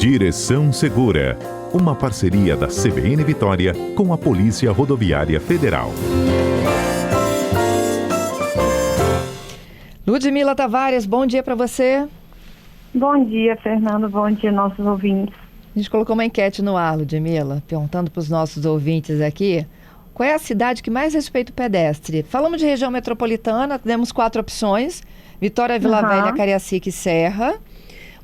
Direção Segura, uma parceria da CBN Vitória com a Polícia Rodoviária Federal. Ludmila Tavares, bom dia para você. Bom dia, Fernando. Bom dia, nossos ouvintes. A gente colocou uma enquete no ar, Ludmila, perguntando para os nossos ouvintes aqui qual é a cidade que mais respeita o pedestre. Falamos de região metropolitana, temos 4 opções: Vitória, Vila Velha, Cariacica e Serra.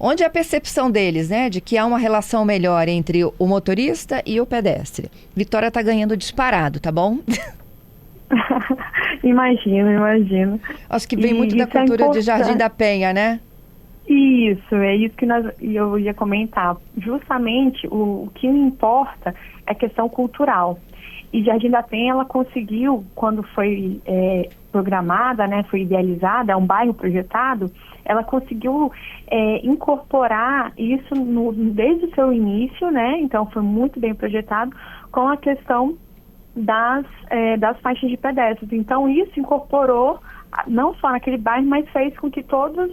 Onde é a percepção deles, né, de que há uma relação melhor entre o motorista e o pedestre? Vitória está ganhando disparado, tá bom? Imagino. Acho que vem muito da cultura de Jardim da Penha, né? Isso, é isso que eu ia comentar. Justamente o que importa é a questão cultural. E Jardim da Penha, ela conseguiu, quando foi programada, né, foi idealizada, é um bairro projetado, ela conseguiu incorporar isso desde o seu início, né? Então foi muito bem projetado, com a questão das faixas de pedestres. Então isso incorporou não só naquele bairro, mas fez com que toda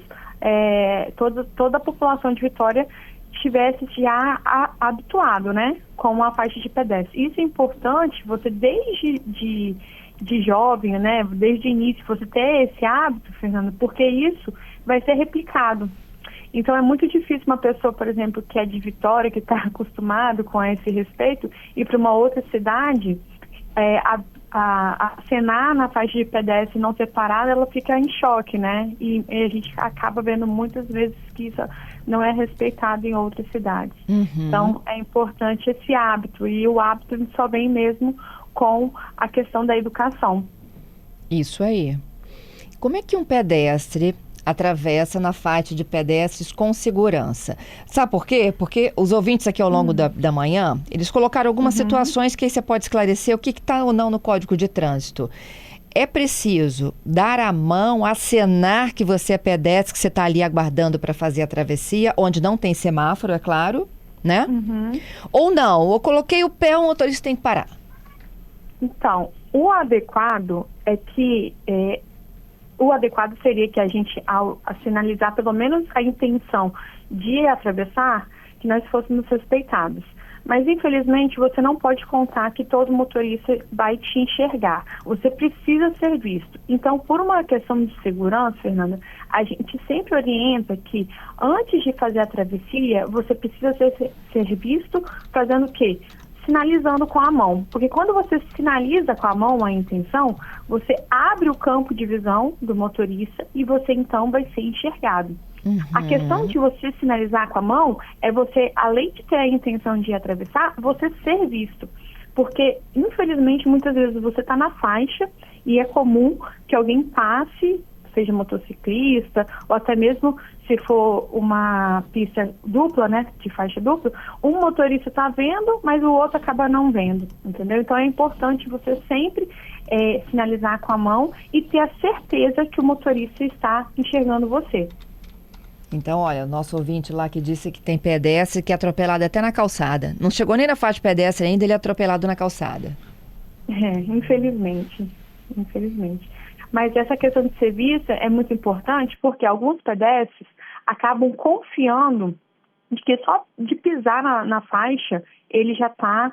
a população de Vitória estivesse já habituado, né, com a faixa de pedestre. Isso é importante, você desde de jovem, né, desde o início, você ter esse hábito, Fernando, porque isso vai ser replicado. Então é muito difícil uma pessoa, por exemplo, que é de Vitória, que está acostumado com esse respeito, ir para uma outra cidade, acenar na faixa de pedestre não separada, ela fica em choque, né? E a gente acaba vendo muitas vezes que isso não é respeitado em outras cidades. Então é importante esse hábito, e o hábito só vem mesmo com a questão da educação. Isso aí. Como é que um pedestre atravessa na faixa de pedestres com segurança? Sabe por quê? Porque os ouvintes aqui ao longo da manhã, eles colocaram algumas situações que aí você pode esclarecer o que está ou não no Código de Trânsito. É preciso dar a mão, acenar que você é pedestre, que você está ali aguardando para fazer a travessia, onde não tem semáforo, é claro, né? Ou não, eu coloquei o pé, o motorista tem que parar. Então, o adequado é que o adequado seria que a gente, ao sinalizar pelo menos a intenção de atravessar, que nós fôssemos respeitados. Mas, infelizmente, você não pode contar que todo motorista vai te enxergar. Você precisa ser visto. Então, por uma questão de segurança, Fernanda, a gente sempre orienta que, antes de fazer a travessia, você precisa ser visto fazendo o quê? Sinalizando com a mão, porque quando você sinaliza com a mão a intenção, você abre o campo de visão do motorista e você então vai ser enxergado. A questão de você sinalizar com a mão é você, além de ter a intenção de atravessar, você ser visto. Porque, infelizmente, muitas vezes você está na faixa e é comum que alguém passe, seja motociclista, ou até mesmo se for uma pista dupla, né, de faixa dupla, um motorista está vendo, mas o outro acaba não vendo, entendeu? Então é importante você sempre sinalizar com a mão e ter a certeza que o motorista está enxergando você. Então, olha, o nosso ouvinte lá que disse que tem pedestre que é atropelado até na calçada. Não chegou nem na faixa de pedestre ainda, ele é atropelado na calçada. Infelizmente. Mas essa questão de ser vista é muito importante porque alguns pedestres acabam confiando de que só de pisar na faixa ele já está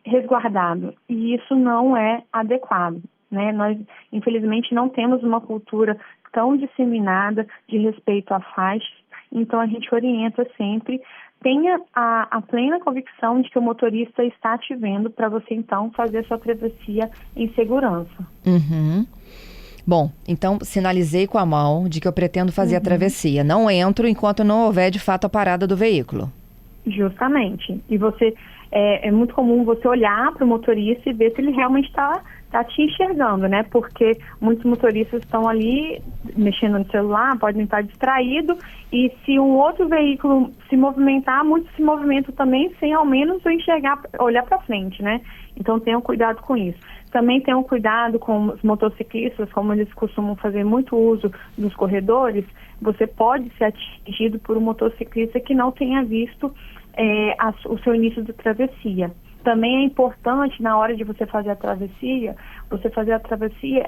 resguardado. E isso não é adequado, né? Nós, infelizmente, não temos uma cultura tão disseminada de respeito à faixa, então a gente orienta sempre, tenha a plena convicção de que o motorista está te vendo para você então fazer a sua travessia em segurança. Bom, então sinalizei com a mão de que eu pretendo fazer a travessia. Não entro enquanto não houver de fato a parada do veículo. Justamente. E você é muito comum você olhar para o motorista e ver se ele realmente está te enxergando, né? Porque muitos motoristas estão ali mexendo no celular, podem estar distraídos, e se um outro veículo se movimentar, muitos se movimentam também sem ao menos olhar para frente, né? Então tenham cuidado com isso. Também tenham cuidado com os motociclistas, como eles costumam fazer muito uso dos corredores. Você pode ser atingido por um motociclista que não tenha visto o seu início de travessia. Também é importante, na hora de você fazer a travessia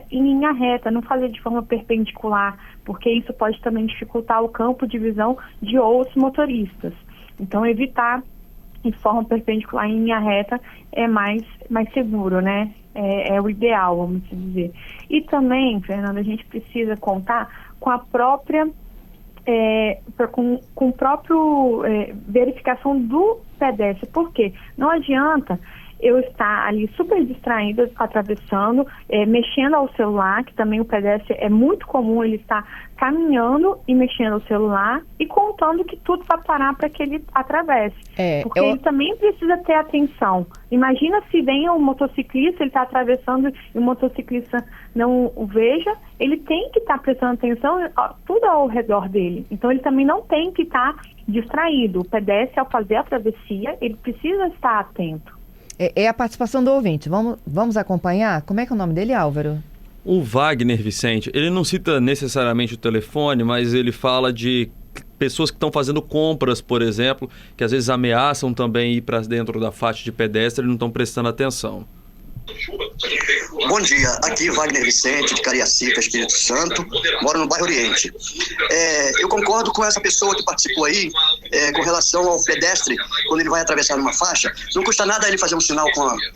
em linha reta, não fazer de forma perpendicular, porque isso pode também dificultar o campo de visão de outros motoristas. Então, evitar em forma perpendicular em linha reta é mais seguro, né? É o ideal, vamos dizer. E também, Fernanda, a gente precisa contar com a própria com o próprio verificação do pedestre. Por quê? Não adianta eu estar ali super distraída, atravessando, mexendo ao celular, que também o pedestre é muito comum ele estar caminhando e mexendo ao celular e contando que tudo vai parar para que ele atravesse. Porque ele também precisa ter atenção. Imagina se vem um motociclista, ele está atravessando e o motociclista não o veja, ele tem que estar prestando atenção tudo ao redor dele. Então ele também não tem que estar distraído. O pedestre, ao fazer a travessia, ele precisa estar atento. É a participação do ouvinte. Vamos acompanhar? Como é que é o nome dele, Álvaro? O Wagner Vicente, ele não cita necessariamente o telefone, mas ele fala de pessoas que estão fazendo compras, por exemplo, que às vezes ameaçam também ir para dentro da faixa de pedestre e não estão prestando atenção. Bom dia, aqui Wagner Vicente, de Cariacica, Espírito Santo, moro no bairro Oriente. Eu concordo com essa pessoa que participou aí, com relação ao pedestre, quando ele vai atravessar uma faixa, não custa nada ele fazer um sinal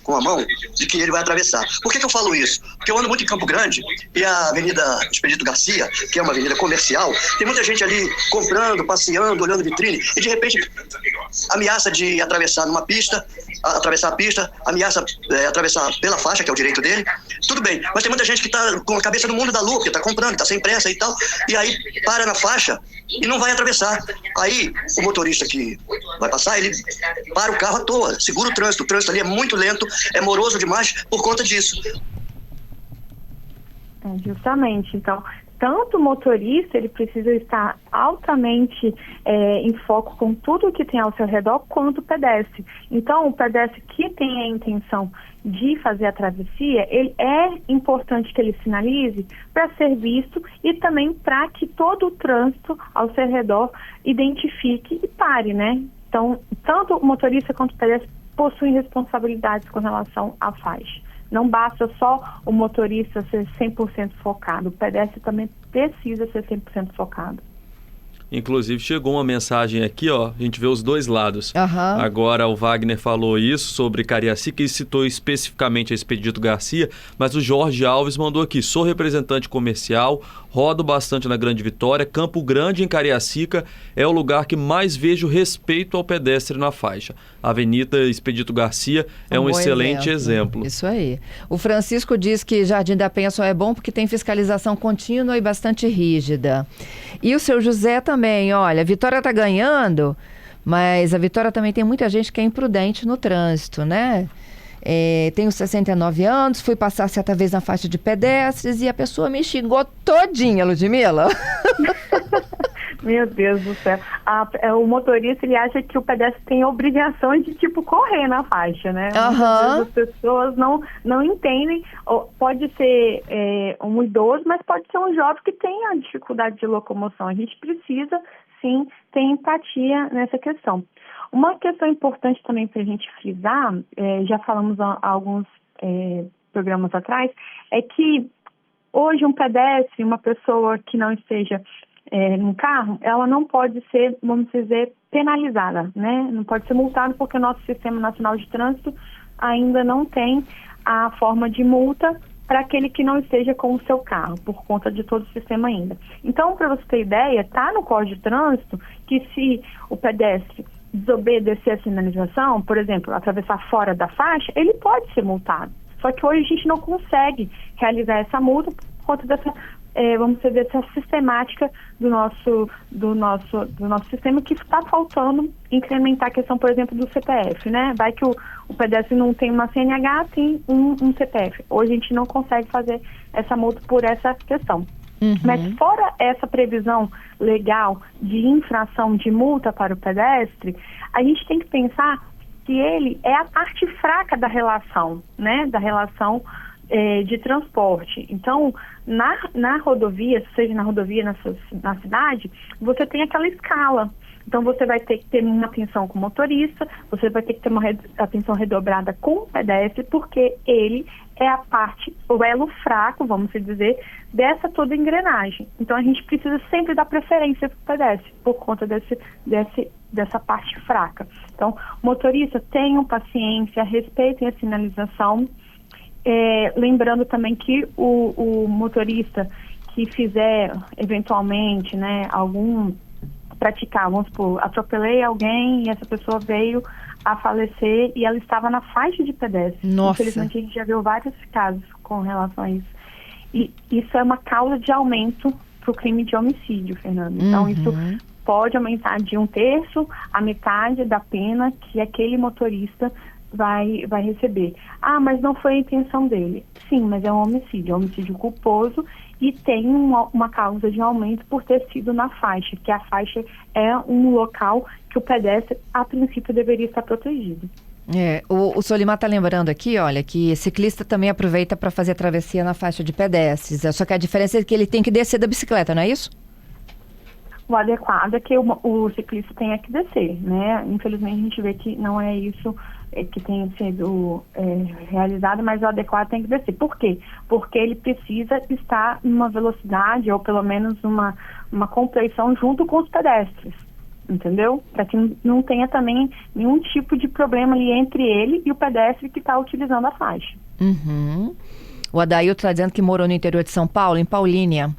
com a mão de que ele vai atravessar. Por que eu falo isso? Porque eu ando muito em Campo Grande e a Avenida Expedito Garcia, que é uma avenida comercial, tem muita gente ali comprando, passeando, olhando vitrine, e de repente ameaça de atravessar numa pista, atravessar a pista, ameaça atravessar pela faixa, que é o direito dele, tudo bem, mas tem muita gente que está com a cabeça no mundo da lua, que está comprando, está sem pressa e tal, e aí para na faixa e não vai atravessar. Aí o motorista que vai passar, ele para o carro à toa, segura o trânsito ali é muito lento, é moroso demais por conta disso. Justamente, então, tanto o motorista, ele precisa estar altamente em foco com tudo que tem ao seu redor, quanto o pedestre. Então, o pedestre que tem a intenção de fazer a travessia, é importante que ele sinalize para ser visto e também para que todo o trânsito ao seu redor identifique e pare, né? Então, tanto o motorista quanto o pedestre possuem responsabilidades com relação à faixa. Não basta só o motorista ser 100% focado, o pedestre também precisa ser 100% focado. Inclusive chegou uma mensagem aqui, ó, a gente vê os dois lados. Uhum. Agora o Wagner falou isso sobre Cariacica e citou especificamente a Expedito Garcia, mas o Jorge Alves mandou aqui: sou representante comercial, rodo bastante na Grande Vitória, Campo Grande em Cariacica é o lugar que mais vejo respeito ao pedestre na faixa. A Avenida Expedito Garcia é um excelente exemplo. Isso aí. O Francisco diz que Jardim da Penha só é bom porque tem fiscalização contínua e bastante rígida. E o seu José também, olha, a Vitória está ganhando, mas a Vitória também tem muita gente que é imprudente no trânsito, né? Tenho 69 anos, fui passar certa vez na faixa de pedestres e a pessoa me xingou todinha, Ludmila. Meu Deus do céu. O motorista, ele acha que o pedestre tem a obrigação de, correr na faixa, né? Uhum. As pessoas não entendem. Pode ser um idoso, mas pode ser um jovem que tenha dificuldade de locomoção. A gente precisa, sim, ter empatia nessa questão. Uma questão importante também para a gente frisar, já falamos há alguns programas atrás, é que hoje um pedestre, uma pessoa que não esteja num carro, ela não pode ser, vamos dizer, penalizada, né? Não pode ser multada porque o nosso Sistema Nacional de Trânsito ainda não tem a forma de multa para aquele que não esteja com o seu carro, por conta de todo o sistema ainda. Então, para você ter ideia, está no Código de Trânsito que se o pedestre desobedecer a sinalização, por exemplo, atravessar fora da faixa, ele pode ser multado. Só que hoje a gente não consegue realizar essa multa por conta dessa vamos dizer, dessa sistemática do nosso sistema, que está faltando incrementar a questão, por exemplo, do CPF, né? Vai que o pedestre não tem uma CNH, tem um CPF. Hoje a gente não consegue fazer essa multa por essa questão. Uhum. Mas fora essa previsão legal de infração de multa para o pedestre, a gente tem que pensar que ele é a parte fraca da relação, né? Da relação de transporte. Então, na rodovia, seja na rodovia, na cidade, você tem aquela escala. Então, você vai ter que ter uma atenção com o motorista, você vai ter que ter uma atenção redobrada com o pedestre, porque ele é a parte, o elo fraco, vamos dizer, dessa toda engrenagem. Então, a gente precisa sempre dar preferência para o pedestre, por conta dessa parte fraca. Então, motorista, tenham paciência, respeitem a sinalização. Lembrando também que o motorista que fizer, eventualmente, né, praticar, vamos supor, atropelei alguém e essa pessoa veio a falecer e ela estava na faixa de pedestre. Nossa. Infelizmente, a gente já viu vários casos com relação a isso. E isso é uma causa de aumento para o crime de homicídio, Fernando. Então, isso pode aumentar de 1/3 a metade da pena que aquele motorista vai receber. Ah, mas não foi a intenção dele. Sim, mas é um homicídio culposo e tem uma causa de aumento por ter sido na faixa, que a faixa é um local que o pedestre, a princípio, deveria estar protegido. O Solimar está lembrando aqui, olha, que ciclista também aproveita para fazer a travessia na faixa de pedestres. Só que a diferença é que ele tem que descer da bicicleta, não é isso? O adequado é que o ciclista tenha que descer, né? Infelizmente, a gente vê que não é isso que tem sido realizado, mas o adequado tem que descer. Por quê? Porque ele precisa estar numa velocidade, ou pelo menos uma compleição junto com os pedestres, entendeu? Para que não tenha também nenhum tipo de problema ali entre ele e o pedestre que está utilizando a faixa. O Adailton está dizendo que morou no interior de São Paulo, em Paulínia,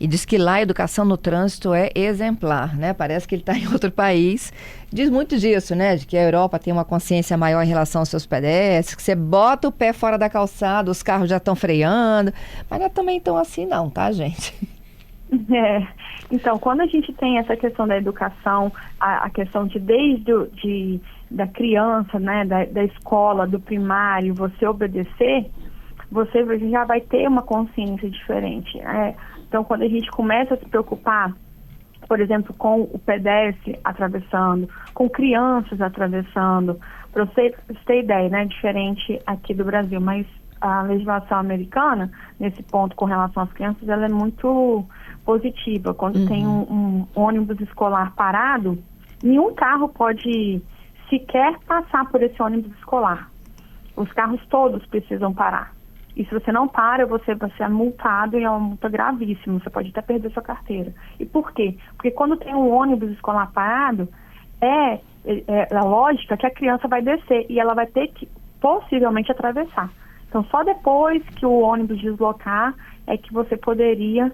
e diz que lá a educação no trânsito é exemplar, né? Parece que ele está em outro país. Diz muito disso, né? De que a Europa tem uma consciência maior em relação aos seus pedestres, que você bota o pé fora da calçada, os carros já estão freando. Mas não é também tão assim não, tá, gente? Então, quando a gente tem essa questão da educação, a questão da criança, né? Da escola, do primário, você obedecer, você já vai ter uma consciência diferente. Então, quando a gente começa a se preocupar, por exemplo, com o pedestre atravessando, com crianças atravessando, para você ter ideia, né, diferente aqui do Brasil, mas a legislação americana, nesse ponto com relação às crianças, ela é muito positiva. Quando tem um ônibus escolar parado, nenhum carro pode sequer passar por esse ônibus escolar. Os carros todos precisam parar. E se você não para, você vai ser multado e é uma multa gravíssima. Você pode até perder sua carteira. E por quê? Porque quando tem um ônibus escolar parado, é a lógica que a criança vai descer e ela vai ter que possivelmente atravessar. Então, só depois que o ônibus deslocar é que você poderia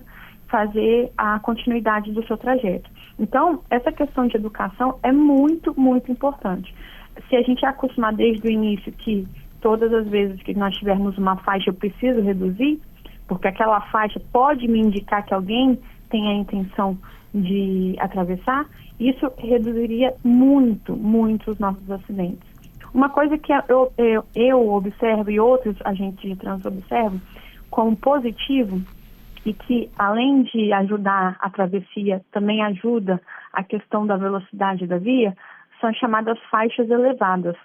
fazer a continuidade do seu trajeto. Então, essa questão de educação é muito, muito importante. Se a gente é acostumar desde o início que todas as vezes que nós tivermos uma faixa eu preciso reduzir, porque aquela faixa pode me indicar que alguém tem a intenção de atravessar, isso reduziria muito, muito os nossos acidentes. Uma coisa que eu observo e outros agentes de trânsito observam como positivo e que, além de ajudar a travessia, também ajuda a questão da velocidade da via, são as chamadas faixas elevadas.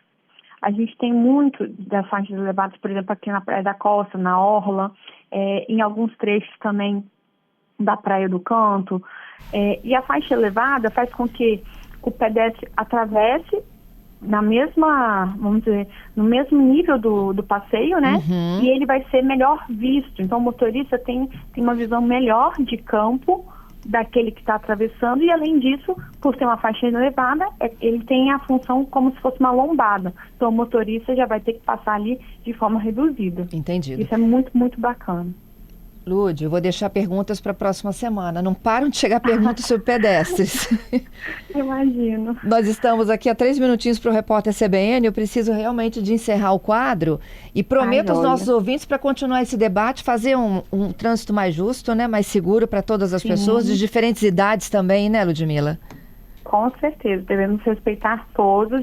A gente tem muito das faixas elevadas, por exemplo, aqui na Praia da Costa, na Orla, em alguns trechos também da Praia do Canto. E a faixa elevada faz com que o pedestre atravesse na mesma, vamos dizer, no mesmo nível do passeio, né? E ele vai ser melhor visto. Então, o motorista tem uma visão melhor de campo daquele que está atravessando e, além disso, por ter uma faixa elevada, ele tem a função como se fosse uma lombada. Então, o motorista já vai ter que passar ali de forma reduzida. Entendido. Isso é muito, muito bacana. Lúdia, eu vou deixar perguntas para a próxima semana. Não param de chegar perguntas sobre pedestres. Imagino. Nós estamos aqui há 3 minutinhos para o Repórter CBN. Eu preciso realmente de encerrar o quadro e prometo aos nossos ouvintes para continuar esse debate, fazer um trânsito mais justo, né, mais seguro para todas as pessoas, de diferentes idades também, né, Ludmila? Com certeza. Devemos respeitar todos,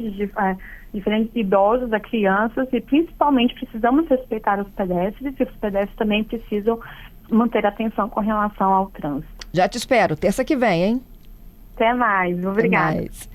diferentes idosos, a crianças, e principalmente precisamos respeitar os pedestres, e os pedestres também precisam manter atenção com relação ao trânsito. Já te espero, terça que vem, hein? Até mais, obrigada. Até mais.